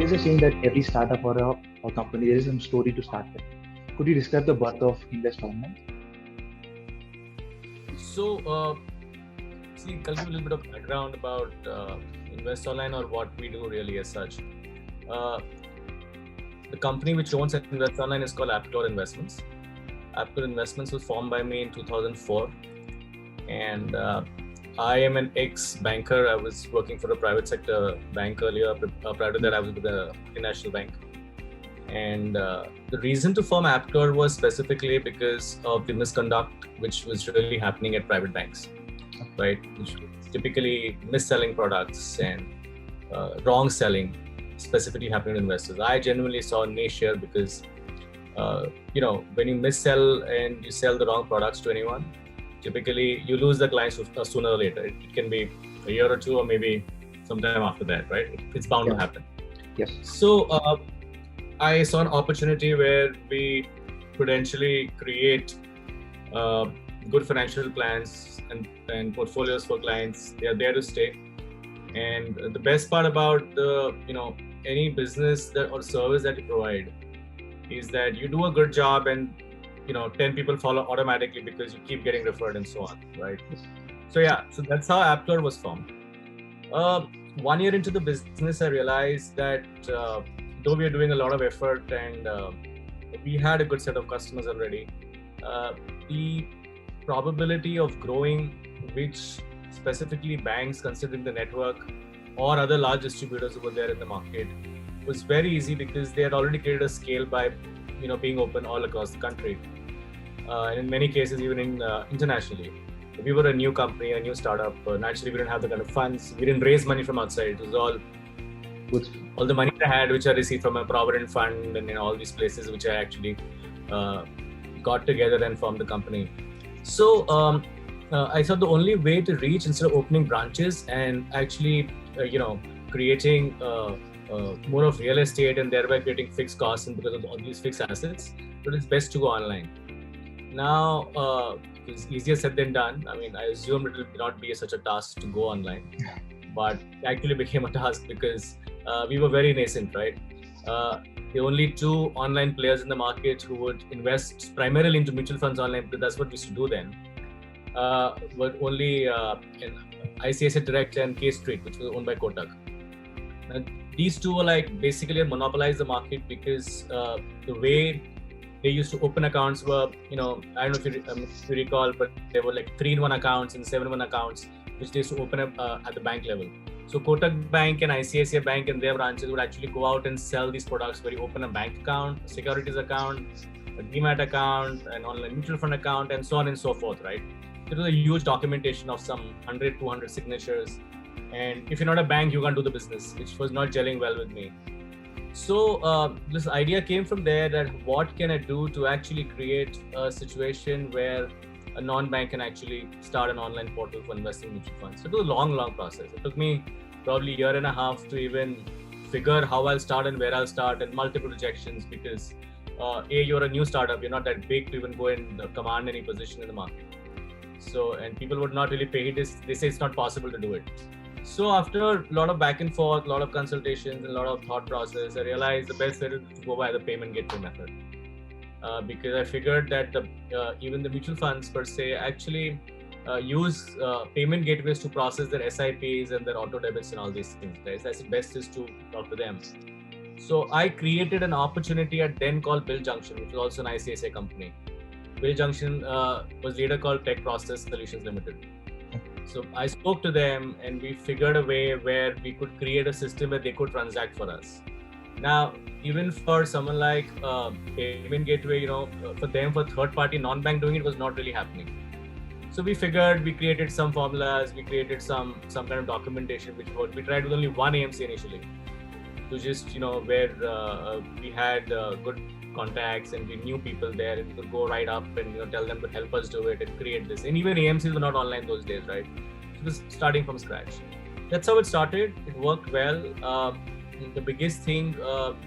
There's a saying that every startup or a company, there is some story to start with. Could you describe the birth of Invest Online? So, tell me a little bit of background about Invest Online or what we do really as such. The company which owns Invest Online is called Abchlor Investments. Abchlor Investments was formed by me in 2004, and I am an ex-banker. I was working for a private sector bank earlier. Prior to that, I was with a national bank. And the reason to form Abchlor was specifically because of the misconduct which was really happening at private banks, right? Which was typically mis-selling products and wrong selling, specifically happening to investors. I genuinely saw a niche here because, when you mis-sell and you sell the wrong products to anyone, typically you lose the clients sooner or later. It can be a year or two, or maybe sometime after that, right? It's bound to happen. Yes. So I saw an opportunity where we potentially create good financial plans and portfolios for clients. They are there to stay. And the best part about any business or service that you provide is that you do a good job and 10 people follow automatically because you keep getting referred and so on, right? So that's how Abchlor was formed. 1 year into the business, I realized that though we are doing a lot of effort and we had a good set of customers already, the probability of growing, which specifically banks considering the network or other large distributors who were there in the market, was very easy because they had already created a scale by being open all across the country. And in many cases, even internationally. We were a new company, a new startup. Naturally, we didn't have the kind of funds. We didn't raise money from outside. It was all the money I had, which I received from a provident fund and all these places, which I actually got together and formed the company. So I thought the only way to reach, instead of opening branches and actually, creating more of real estate and thereby creating fixed costs and because of all these fixed assets, but it's best to go online. Now, it's easier said than done. I mean, I assumed it will not be such a task to go online, but it actually became a task because we were very nascent, right? The only two online players in the market who would invest primarily into mutual funds online, because that's what we used to do then, were only ICICI Direct and K Street, which was owned by Kotak. Now, these two were basically monopolized the market because the way they used to open accounts were, I don't know if you recall, but they were 3-in-1 accounts and 7-in-1 accounts, which they used to open up at the bank level. So Kotak Bank and ICICI Bank and their branches would actually go out and sell these products where you open a bank account, a securities account, a demat account, an online mutual fund account, and so on and so forth, right? It was a huge documentation of some 100, 200 signatures. And if you're not a bank, you can't do the business, which was not gelling well with me. So this idea came from there, that what can I do to actually create a situation where a non-bank can actually start an online portal for investing in mutual funds. So it was a long process. It took me probably a year and a half to even figure how I'll start and where I'll start, and multiple rejections because you're a new startup, you're not that big to even go and command any position in the market. So, and people would not really pay it. They say it's not possible to do it. So after a lot of back and forth, a lot of consultations, and a lot of thought process, I realized the best way is to go by the payment gateway method. Because I figured that even the mutual funds per se actually use payment gateways to process their SIPs and their auto debits and all these things. Right? So I said best is to talk to them. So I created an opportunity at then called Bill Junction, which was also an ICICI company. Bill Junction was later called Tech Process Solutions Limited. So I spoke to them and we figured a way where we could create a system where they could transact for us. Now, even for someone like payment gateway, for them, for third party non-bank doing it was not really happening. So we figured, we created some formulas, we created some kind of documentation which worked. We tried with only one AMC initially, to just, where we had good contacts and we knew people there, and we could go right up and tell them to help us do it and create this. And even AMCs were not online those days, right? So it was starting from scratch. That's how it started. It worked well. The biggest thing,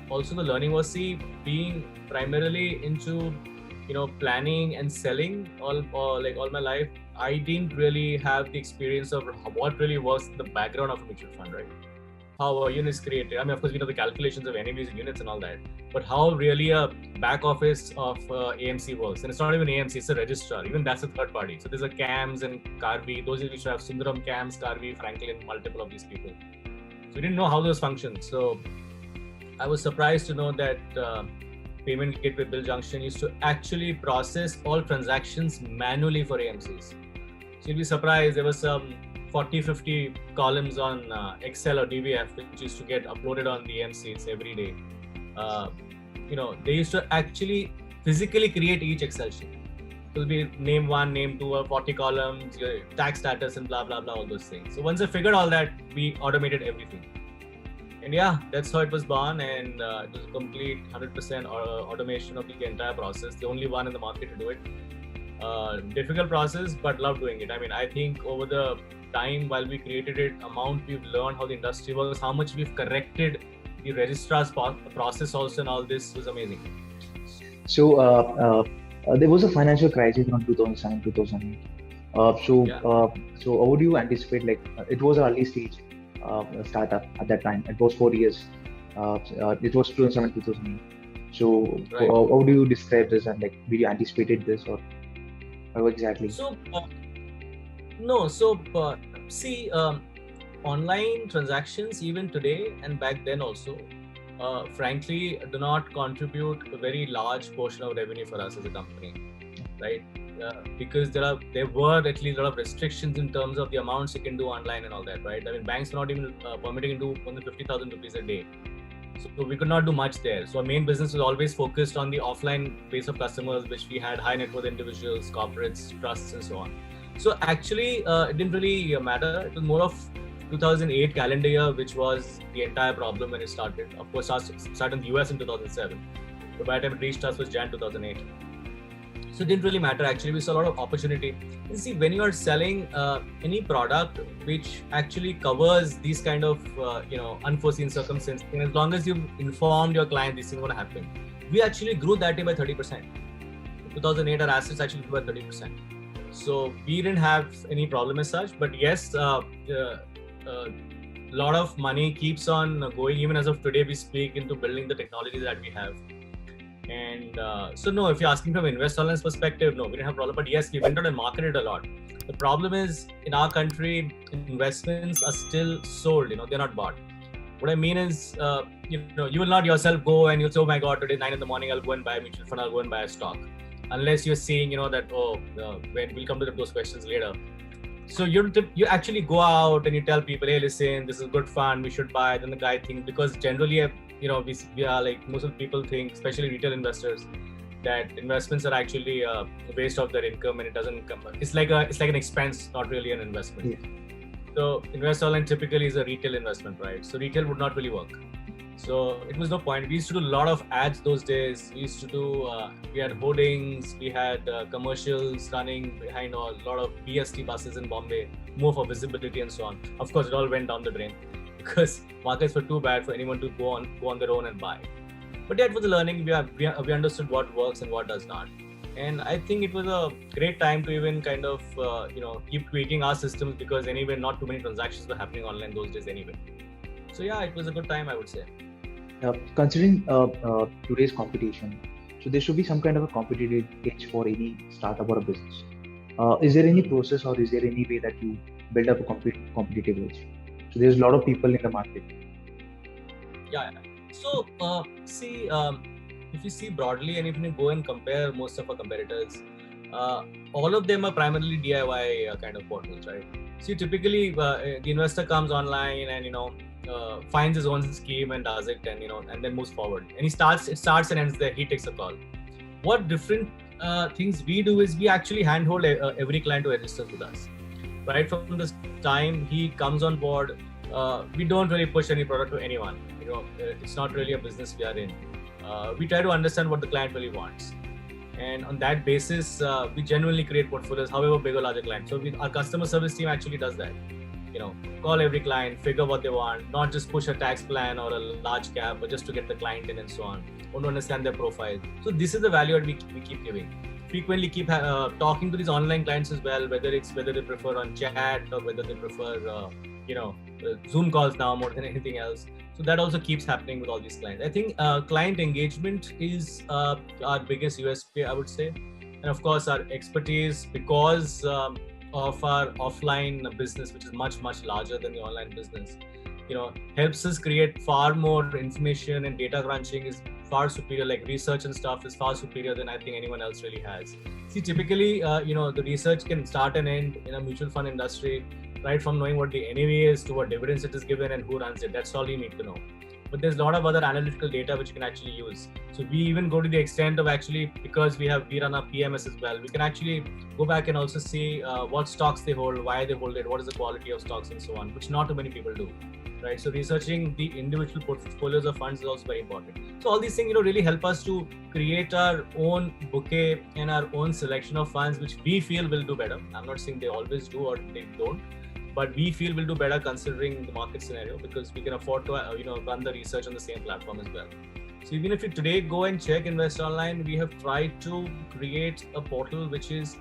also the learning was, being primarily into planning and selling all my life, I didn't really have the experience of what really was the background of a mutual fund, right? how a unit is created. I mean, of course, we know the calculations of NAVs and units and all that, but how really a back office of AMC works. And it's not even AMC, it's a registrar. Even that's a third party. So there's a CAMS and Carvi. Those which have Sundaram, CAMS, Carvi, Franklin, multiple of these people. So we didn't know how those function. So I was surprised to know that Payment Gateway Bill Junction used to actually process all transactions manually for AMCs. So you'll be surprised, there was some 40-50 columns on Excel or DBF which used to get uploaded on the AMCs every day. They used to actually physically create each Excel sheet. It will be name 1, name 2, or 40 columns, your tax status and blah, blah, blah, all those things. So once I figured all that, we automated everything. And yeah, that's how it was born, and it was a complete 100% automation of the entire process. The only one in the market to do it. Difficult process, but love doing it. I mean, I think over the time while we created it, amount we've learned how the industry works, how much we've corrected the registrar's process also, and all this was amazing. So there was a financial crisis around 2007, 2008. So how would you anticipate, like, it was an early stage startup at that time. It was 4 years. It was 2007, 2008. So right. How do you describe this, and like, did you anticipated this, or how exactly? So online transactions even today and back then also, frankly, do not contribute a very large portion of revenue for us as a company, right? Because there were at least a lot of restrictions in terms of the amounts you can do online and all that, right? I mean, banks are not even permitting to do more than 50,000 rupees a day. So we could not do much there. So our main business was always focused on the offline base of customers, which we had high net worth individuals, corporates, trusts, and so on. So actually, it didn't really matter. It was more of 2008 calendar year, which was the entire problem when it started. Of course, it started in the US in 2007. So by the time it reached us was Jan 2008. So it didn't really matter. Actually, we saw a lot of opportunity. You see, when you are selling any product which actually covers these kind of unforeseen circumstances, and as long as you've informed your client this is going to happen, we actually grew that day by 30%. In 2008, our assets actually grew by 30%. So we didn't have any problem as such. But yes, a lot of money keeps on going. Even as of today, we speak into building the technology that we have. And so no, if you're asking from InvestOnline's perspective, no, we didn't have a problem. But yes, we went out and marketed a lot. The problem is, in our country, investments are still sold. They're not bought. What I mean is, you will not yourself go and you'll say, oh my God, today 9 in the morning, I'll go and buy a mutual fund, I'll go and buy a stock. Unless you're seeing, that, when we'll come to those questions later. So you actually go out and you tell people, hey, listen, this is a good fund, we should buy. Then the guy thinks, because generally, we are like, most of the people think, especially retail investors, that investments are actually a waste of their income, and it doesn't come. It's like an expense, not really an investment. Yeah. So InvestOnline typically is a retail investment, right? So retail would not really work. So it was no point. We used to do a lot of ads those days. We used to do, we had hoardings, we had commercials running behind a lot of BST buses in Bombay, more for visibility and so on. Of course, it all went down the drain because markets were too bad for anyone to go on their own and buy. But yeah, it was a learning. We understood what works and what does not. And I think it was a great time to even kind of, keep tweaking our systems, because anyway, not too many transactions were happening online those days anyway. So yeah, it was a good time, I would say. Considering today's competition, so there should be some kind of a competitive edge for any startup or a business. Is there any process, or is there any way that you build up a competitive edge? So there's a lot of people in the market. Yeah. So if you see broadly, and if you go and compare most of our competitors, all of them are primarily DIY kind of portals, right? So typically the investor comes online and finds his own scheme and does it, and then moves forward. And it starts and ends there. He takes a call. What different things we do is we actually handhold every client to register with us. Right from this time he comes on board, we don't really push any product to anyone. It's not really a business we are in. We try to understand what the client really wants. And on that basis, we genuinely create portfolios, however big or large a client. So our customer service team actually does that. Call every client, figure what they want, not just push a tax plan or a large cap, but just to get the client in and so on. Want to understand their profile. So this is the value that we keep giving. Frequently keep talking to these online clients as well, whether they prefer on chat or whether they prefer, Zoom calls now more than anything else. So that also keeps happening with all these clients. I think client engagement is our biggest USP, I would say. And of course, our expertise, because of our offline business, which is much, much larger than the online business, helps us create far more information, and data crunching is far superior. Like research and stuff is far superior than I think anyone else really has. See, typically, the research can start and end in a mutual fund industry, right from knowing what the NAV is to what dividends it is given and who runs it. That's all you need to know. But there's a lot of other analytical data which you can actually use. So we even go to the extent of actually, because we run our PMS as well, we can actually go back and also see what stocks they hold, why they hold it, what is the quality of stocks and so on, which not too many people do. Right, so researching the individual portfolios of funds is also very important. So all these things, really help us to create our own bouquet and our own selection of funds, which we feel will do better. I'm not saying they always do or they don't, but we feel will do better considering the market scenario, because we can afford to, run the research on the same platform as well. So even if you today go and check Invest Online, we have tried to create a portal which is,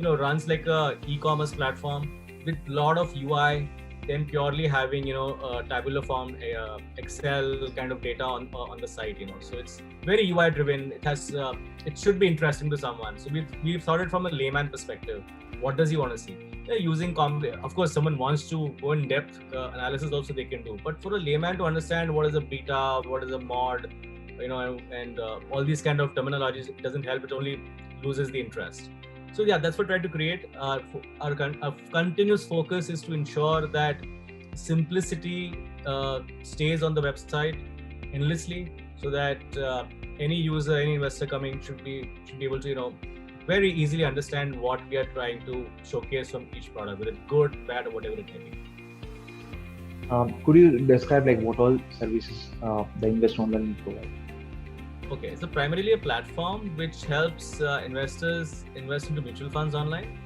runs like a e-commerce platform with a lot of UI. Then purely having a tabular form, Excel kind of data on the site. So it's very UI driven. It has it should be interesting to someone. So we've thought it from a layman perspective. What does he want to see? Using of course, someone wants to go in depth analysis also they can do. But for a layman to understand what is a beta, what is a mod, and all these kind of terminologies, it doesn't help. It only loses the interest. So yeah, that's what we're trying to create. Our continuous focus is to ensure that simplicity stays on the website endlessly, so that any user, any investor coming should be able to very easily understand what we are trying to showcase from each product, whether it's good, bad, or whatever it may be. Could you describe what all services the Invest Online provide? Okay, so primarily a platform which helps investors invest into mutual funds online.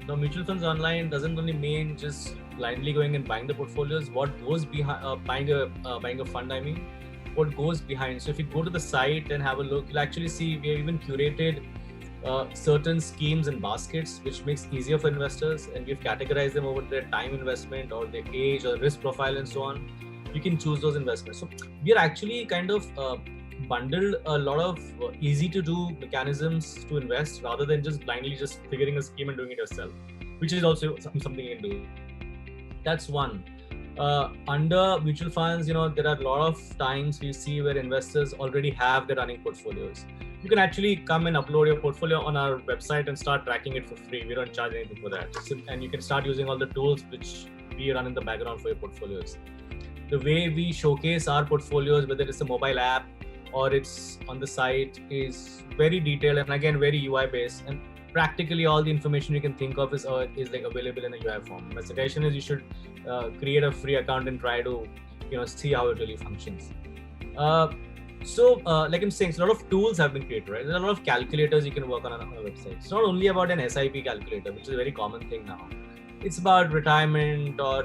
Now, mutual funds online doesn't only mean just blindly going and buying the portfolios. What goes behind buying a fund? I mean, what goes behind? So if you go to the site and have a look, you'll actually see we have even curated certain schemes and baskets, which makes easier for investors, and we've categorized them over their time investment or their age or risk profile and so on. You can choose those investments. So we are actually kind of bundled a lot of easy to do mechanisms to invest, rather than just blindly just figuring a scheme and doing it yourself, which is also something you can do. That's one. Under mutual funds, there are a lot of times we see where investors already have their running portfolios. You can actually come and upload your portfolio on our website and start tracking it for free. We don't charge anything for that. And you can start using all the tools which we run in the background for your portfolios. The way we showcase our portfolios, whether it's a mobile app or it's on the site, is very detailed and again very UI based, and practically all the information you can think of is available in a UI form. My suggestion is you should create a free account and try to see how it really functions. Like I'm saying, so a lot of tools have been created, right? There's a lot of calculators you can work on a website. It's not only about an SIP calculator, which is a very common thing now. It's about retirement, or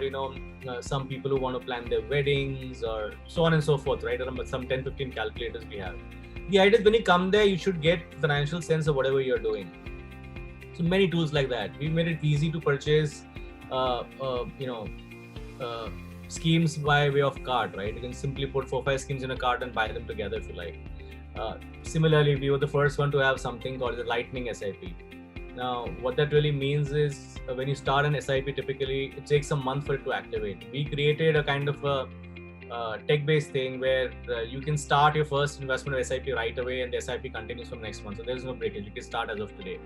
some people who want to plan their weddings, or so on and so forth, right? Some 10-15 calculators we have. The idea is when you come there, you should get financial sense of whatever you're doing. So many tools like that. We made it easy to purchase schemes by way of card, right? You can simply put 4-5 schemes in a card and buy them together if you like. Similarly, we were the first one to have something called the Lightning SIP. Now, what that really means is when you start an SIP, typically it takes a month for it to activate. We created a kind of a tech-based thing where you can start your first investment of SIP right away, and the SIP continues from next month. So there's no breakage. You can start as of today,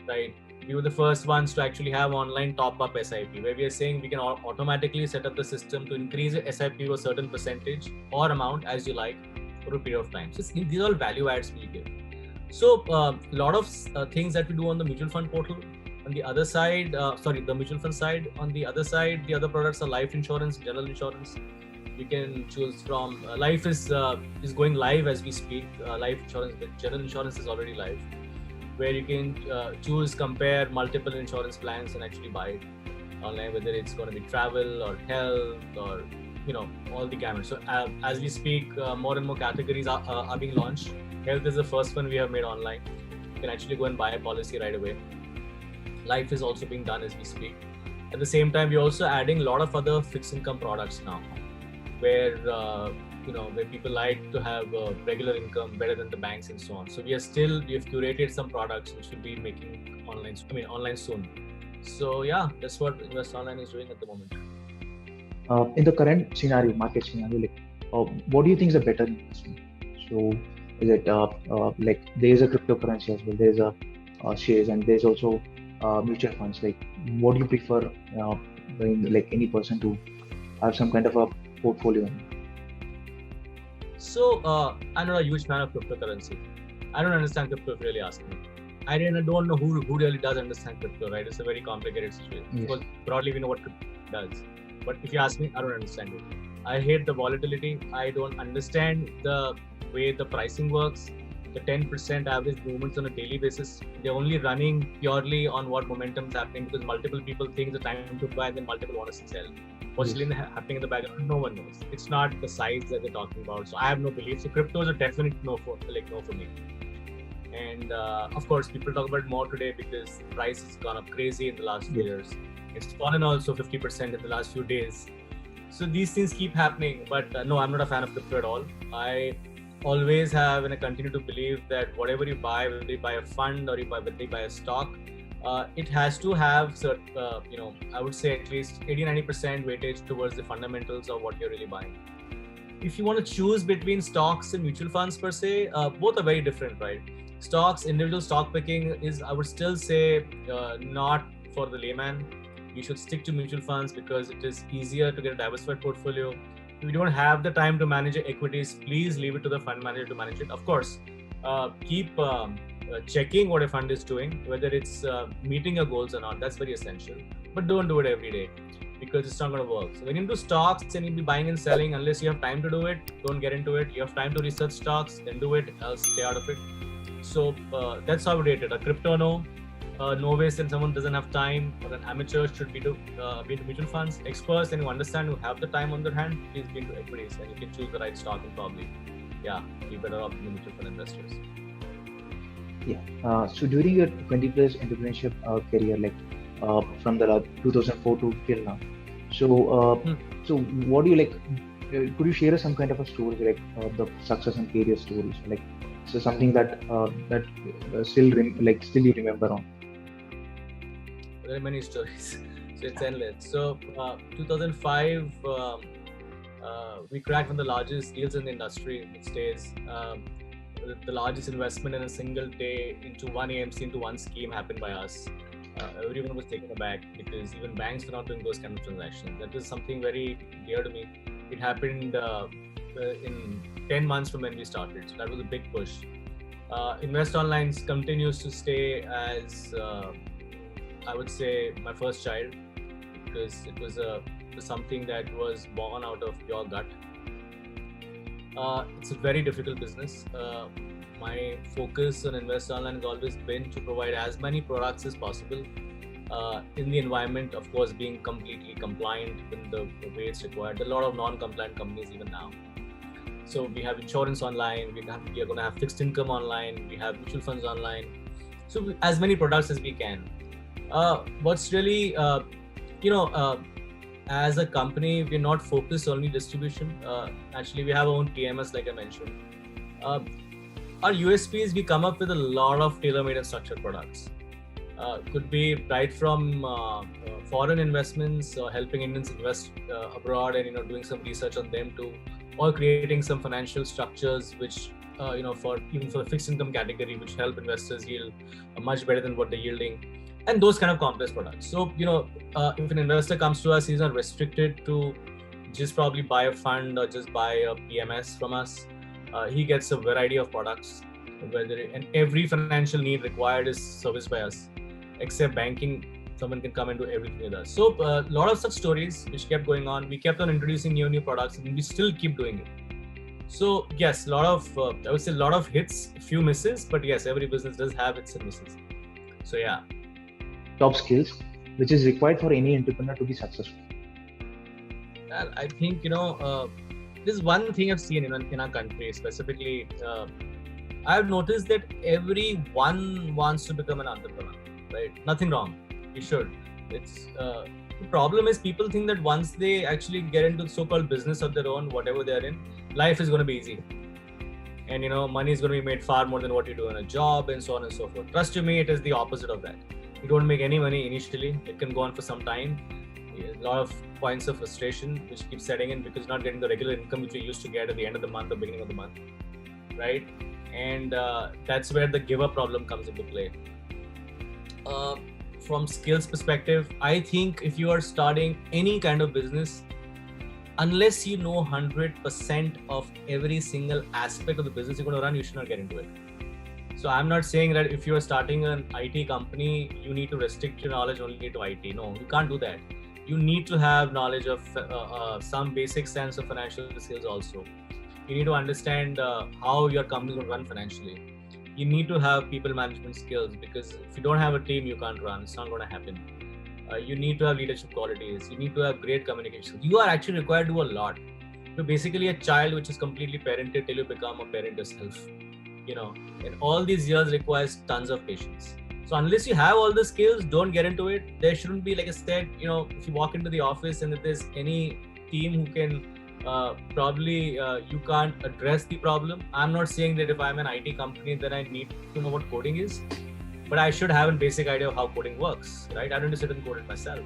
right? We were the first ones to actually have online top-up SIP, where we are saying we can automatically set up the system to increase your SIP to a certain percentage or amount as you like for a period of time. So these are all value adds we give. So a lot of things that we do on the mutual fund portal. On the other side, the mutual fund side. On the other side, the other products are life insurance, general insurance. You can choose from life is going live as we speak. Life insurance, general insurance is already live, where you can compare multiple insurance plans and actually buy it online, whether it's going to be travel or health or all the gamut. So as we speak, more and more categories are being launched. Health is the first one we have made online. You can actually go and buy a policy right away. Life is also being done as we speak. At the same time, we're also adding a lot of other fixed income products now, where where people like to have regular income better than the banks and so on. So we have curated some products which will be making online soon. So yeah, that's what Invest Online is doing at the moment. In the current scenario, market scenario, like, what do you think is a better investment? So, is it like there is a cryptocurrency as well, there's a shares, and there's also mutual funds. Like, what do you prefer, like any person to have some kind of a portfolio? So I'm not a huge fan of cryptocurrency. I don't understand crypto if you really ask me. I don't know who really does understand crypto, right? It's a very complicated situation. Yes. Because broadly we know what crypto does. But if you ask me, I don't understand it. I hate the volatility. I don't understand the way the pricing works. The 10% average movements on a daily basis, they're only running purely on what momentum is happening, because multiple people think the time to buy and then multiple want to sell. What's really happening in the background, no one knows. It's not the size that they're talking about. So I have no belief. So crypto is a definite no for me. And of course, people talk about it more today because the price has gone up crazy in the last few years. It's fallen also 50% in the last few days. So these things keep happening. But no, I'm not a fan of crypto at all. I always have and I continue to believe that whatever you buy, whether you buy a fund or whether you buy a stock, it has to have certain, I would say at least 80-90% weightage towards the fundamentals of what you're really buying. If you want to choose between stocks and mutual funds per se, both are very different, right? Stocks, individual stock picking is, I would still say, not for the layman. You should stick to mutual funds because it is easier to get a diversified portfolio. If you don't have the time to manage your equities, please leave it to the fund manager to manage it. Of course, keep checking what a fund is doing, whether it's meeting your goals or not. That's very essential. But don't do it every day because it's not going to work. So when you do stocks and you'll be buying and selling, unless you have time to do it, don't get into it. You have time to research stocks, then do it, else stay out of it. So that's how we rate it. A crypto, no. No way, since someone doesn't have time, or an amateur should be into mutual funds. Experts and who understand, who have the time on their hand, please be into equities, and you can choose the right stock and probably, be better off than the mutual fund investors. Yeah. So during your 20+ entrepreneurship career, like from the 2004 to till now, so what do you like? Could you share some kind of a story, like the success and career stories, like so something that still you remember on? There are many stories, so it's endless. So 2005, we cracked one of the largest deals in the industry these days. The largest investment in a single day into one AMC, into one scheme happened by us. Everyone was taken aback because even banks were not doing those kind of transactions. That was something very dear to me. It happened in 10 months from when we started. So that was a big push. Invest Online continues to stay as, I would say, my first child, because it was something that was born out of pure gut. It's a very difficult business. My focus on Invest Online has always been to provide as many products as possible in the environment, of course, being completely compliant in the way it's required. There are a lot of non-compliant companies even now. So we have insurance online, we are going to have fixed income online, we have mutual funds online. So as many products as we can. What's really, as a company, we're not focused only distribution. Actually, we have our own TMS, like I mentioned. Our USPs, we come up with a lot of tailor-made and structured products. Could be right from foreign investments, helping Indians invest abroad and doing some research on them too, or creating some financial structures which for the fixed income category, which help investors yield much better than what they're yielding, and those kind of complex products. So if an investor comes to us, he's not restricted to just probably buy a fund or just buy a PMS from us. He gets a variety of products, and every financial need required is serviced by us, except banking. Someone can come and do everything with us. So a lot of such stories which kept going on. We kept on introducing new products, and we still keep doing it. So yes, I would say a lot of hits, few misses, but yes, every business does have its misses. So yeah. Top skills which is required for any entrepreneur to be successful. Well, I think this is one thing I've seen in our country specifically. I've noticed that everyone wants to become an entrepreneur, right? Nothing wrong. You should. It's The problem is people think that once they actually get into so-called business of their own, whatever they're in, life is going to be easy. And money is going to be made far more than what you do in a job and so on and so forth. Trust me, it is the opposite of that. You don't make any money initially. It can go on for some time. A lot of points of frustration which keep setting in because you're not getting the regular income which you used to get at the end of the month or beginning of the month, right? And that's where the give up problem comes into play. From skills perspective, I think if you are starting any kind of business, unless you know 100% of every single aspect of the business you're going to run, you should not get into it. So I'm not saying that if you are starting an IT company, you need to restrict your knowledge only to IT. No, you can't do that. You need to have knowledge of some basic sense of financial skills also. You need to understand how your company will run financially. You need to have people management skills, because if you don't have a team, you can't run. It's not going to happen. You need to have leadership qualities. You need to have great communication. You are actually required to do a lot. You're basically a child which is completely parented till you become a parent yourself. And all these years requires tons of patience. So unless you have all the skills, don't get into it. There shouldn't be, like I said, if you walk into the office and if there's any team who can you can't address the problem. I'm not saying that if I'm an IT company then I need to know what coding is, but I should have a basic idea of how coding works, right? I don't need to sit and code it myself.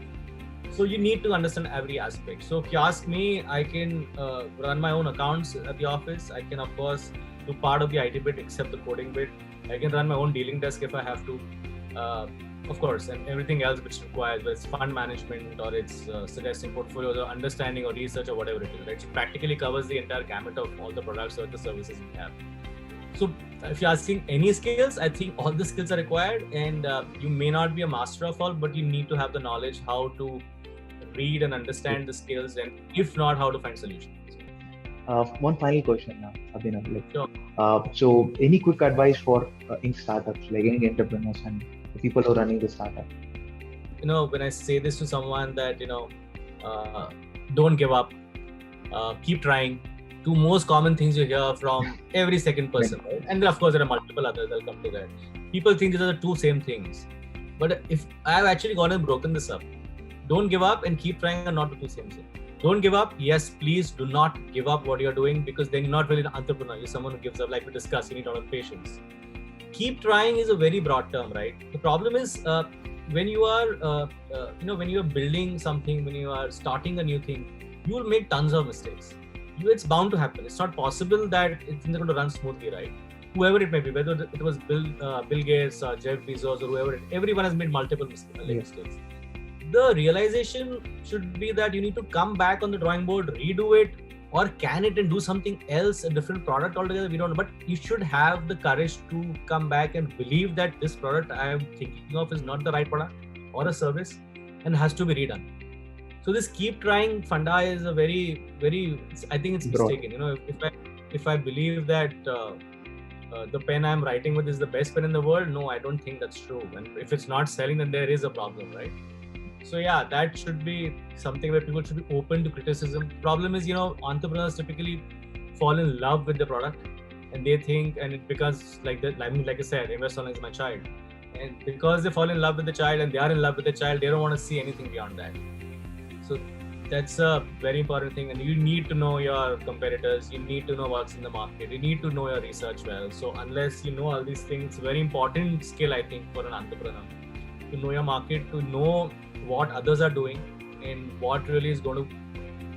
So you need to understand every aspect. So if you ask me, I can run my own accounts at the office. I can, of course, do part of the IT bit except the coding bit. I can run my own dealing desk if I have to, of course, and everything else which requires, whether it's fund management or it's suggesting portfolios or understanding or research or whatever it is, right? So practically covers the entire gamut of all the products or the services we have. So if you're asking any skills, I think all the skills are required, and you may not be a master of all, but you need to have the knowledge how to read and understand the skills, and if not, how to find solutions. One final question now, Abhinav. Sure. So any quick advice for in startups, like any entrepreneurs and the people who are running the startup? When I say this to someone that, don't give up, keep trying. Two most common things you hear from every second person, right? And then of course there are multiple others, I'll come to that. People think these are the two same things. But if I've actually gone and broken this up, don't give up and keep trying are not the two same things. Don't give up. Yes, please do not give up what you're doing, because then you're not really an entrepreneur. You're someone who gives up. Like we discussed, you need a lot of patience. Keep trying is a very broad term, right? The problem is when you are, when you are building something, when you are starting a new thing, you will make tons of mistakes. It's bound to happen. It's not possible that things are going to run smoothly, right? Whoever it may be, whether it was Bill Gates or Jeff Bezos or whoever, everyone has made multiple mistakes. The realization should be that you need to come back on the drawing board, redo it, or can it and do something else, a different product altogether. We don't know, but you should have the courage to come back and believe that this product I am thinking of is not the right product or a service and has to be redone. So this keep trying funda is a very, very, I think it's mistaken. If I believe that the pen I'm writing with is the best pen in the world, no, I don't think that's true. And if it's not selling, then there is a problem, right? So yeah, that should be something where people should be open to criticism. Problem is, entrepreneurs typically fall in love with the product, and they think, and it becomes like that. Like I said, InvestOnline is my child, and because they fall in love with the child and they are in love with the child, they don't want to see anything beyond that. So that's a very important thing, and you need to know your competitors. You need to know what's in the market. You need to know your research well. So unless you know all these things, very important skill, I think, for an entrepreneur, to know your market, to know what others are doing and what really is going to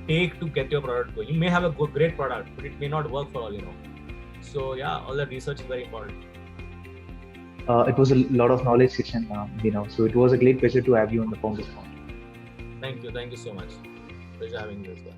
take to get your product going. You may have a great product, but it may not work for all. So yeah, all that research is very important. It was a lot of knowledge session, so it was a great pleasure to have you on the Founders Call. Thank you so much. Pleasure having you as well.